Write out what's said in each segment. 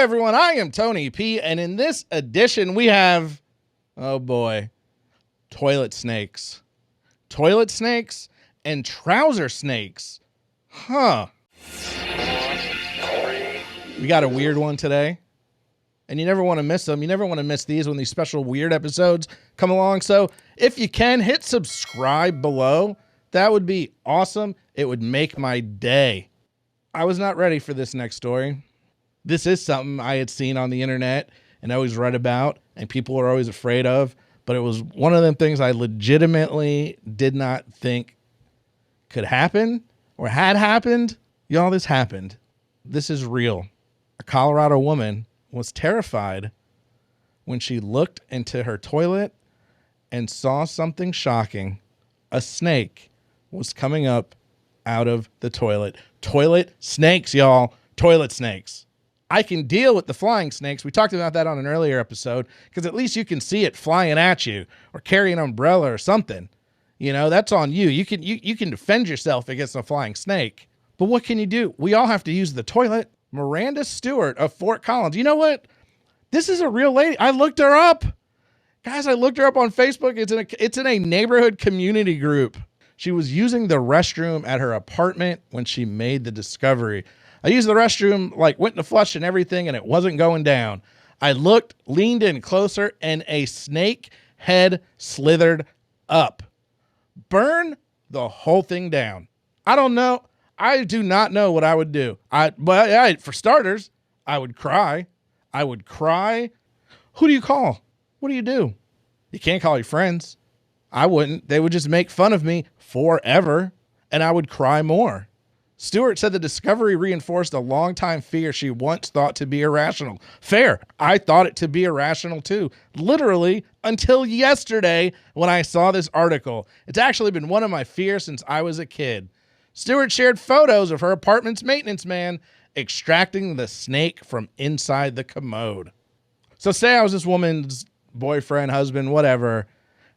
everyone, I am Tony P, and in this edition we have, oh boy, toilet snakes. Toilet snakes and trouser snakes. Huh. We got a weird one today, and you never want to miss them. You never want to miss these when these special weird episodes come along. So if you can, hit subscribe below. That would be awesome. It would make my day. I was not ready for this next story. This is something I had seen on the internet and always read about, and people were always afraid of, but it was one of them things I legitimately did not think could happen or had happened. Y'all, this happened. This is real. A Colorado woman was terrified when she looked into her toilet and saw something shocking. A snake was coming up out of the toilet. Toilet snakes, y'all. Toilet snakes. I can deal with the flying snakes. We talked about that on an earlier episode because at least you can see it flying at you or carry an umbrella or something. You know, that's on you. You can defend yourself against a flying snake. But what can you do? We all have to use the toilet. Miranda Stewart of Fort Collins. You know what? This is a real lady. I looked her up. Guys, I looked her up on Facebook. It's in a neighborhood community group. She was using the restroom at her apartment when she made the discovery. I used the restroom, went to flush and everything, and it wasn't going down. I looked, leaned in closer, and a snake head slithered up. Burn the whole thing down. I don't know. I do not know what I would do. For starters, I would cry. I would cry. Who do you call? What do? You can't call your friends. I wouldn't. They would just make fun of me forever, and I would cry more. Stewart said the discovery reinforced a longtime fear she once thought to be irrational. Fair. I thought it to be irrational too. Literally until yesterday when I saw this article. It's actually been one of my fears since I was a kid. Stewart shared photos of her apartment's maintenance man extracting the snake from inside the commode. So say I was this woman's boyfriend, husband, whatever,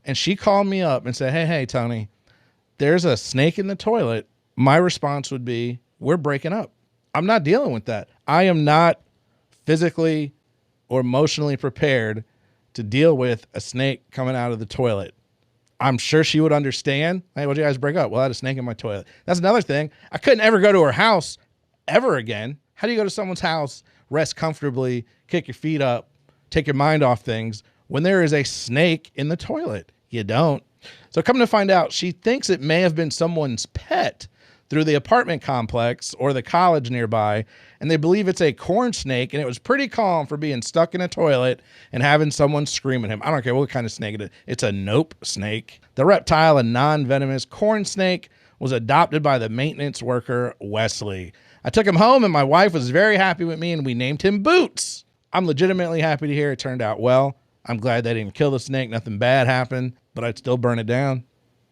and she called me up and said, hey, Tony, there's a snake in the toilet. My response would be, we're breaking up. I'm not dealing with that. I am not physically or emotionally prepared to deal with a snake coming out of the toilet. I'm sure she would understand. Hey, why'd you guys break up? Well, I had a snake in my toilet. That's another thing. I couldn't ever go to her house ever again. How do you go to someone's house, rest comfortably, kick your feet up, take your mind off things when there is a snake in the toilet? You don't. So come to find out, she thinks it may have been someone's pet through the apartment complex or the college nearby, and they believe it's a corn snake, and it was pretty calm for being stuck in a toilet and having someone scream at him. I don't care what kind of snake it is. It's a nope snake. The reptile, a non-venomous corn snake, was adopted by the maintenance worker, Wesley. I took him home, and my wife was very happy with me, and we named him Boots. I'm legitimately happy to hear it turned out well. I'm glad they didn't kill the snake. Nothing bad happened, but I'd still burn it down.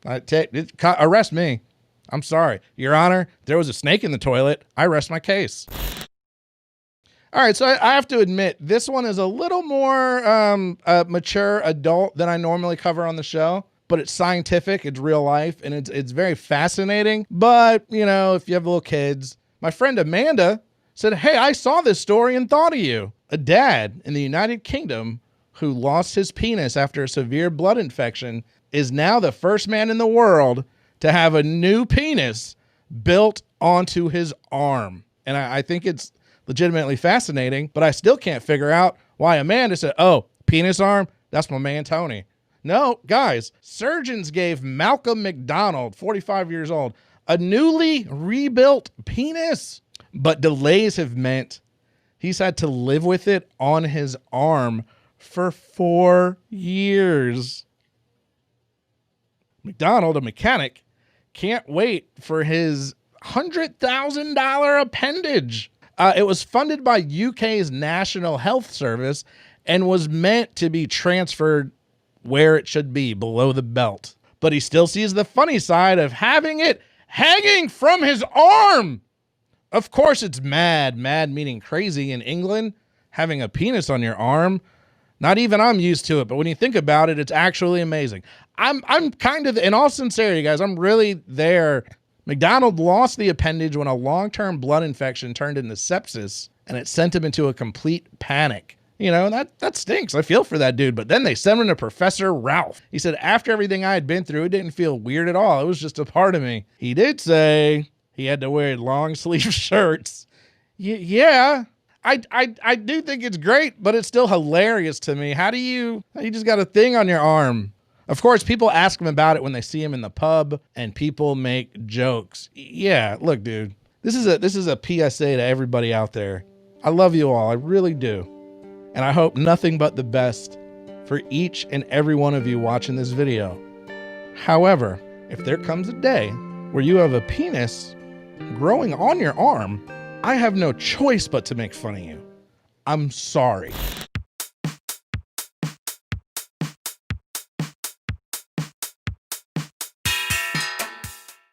Arrest me. I'm sorry. Your Honor, there was a snake in the toilet. I rest my case. All right, so I have to admit, this one is a little more mature adult than I normally cover on the show, but it's scientific, it's real life, and it's very fascinating. But, you know, if you have little kids, my friend Amanda said, hey, I saw this story and thought of you. A dad in the United Kingdom who lost his penis after a severe blood infection is now the first man in the world to have a new penis built onto his arm. And I think it's legitimately fascinating, but I still can't figure out why Amanda said, oh, penis arm, that's my man Tony. No, guys, surgeons gave Malcolm McDonald, 45 years old, a newly rebuilt penis, but delays have meant he's had to live with it on his arm for 4 years. McDonald, a mechanic, can't wait for his $100,000 appendage. It was funded by UK's National Health Service and was meant to be transferred where it should be, below the belt. But he still sees the funny side of having it hanging from his arm. Of course it's mad meaning crazy in England, having a penis on your arm. Not even I'm used to it, but when you think about it, it's actually amazing. I'm kind of, in all sincerity, guys, I'm really there. McDonald lost the appendage when a long-term blood infection turned into sepsis, and it sent him into a complete panic. You know, that stinks. I feel for that dude. But then they sent him to Professor Ralph. He said, after everything I had been through, it didn't feel weird at all. It was just a part of me. He did say he had to wear long sleeve shirts. Yeah, I do think it's great, but it's still hilarious to me. How you just got a thing on your arm? Of course, people ask him about it when they see him in the pub, and people make jokes. Yeah, look, dude, this is a PSA to everybody out there. I love you all. I really do. And I hope nothing but the best for each and every one of you watching this video. However, if there comes a day where you have a penis growing on your arm, I have no choice but to make fun of you. I'm sorry.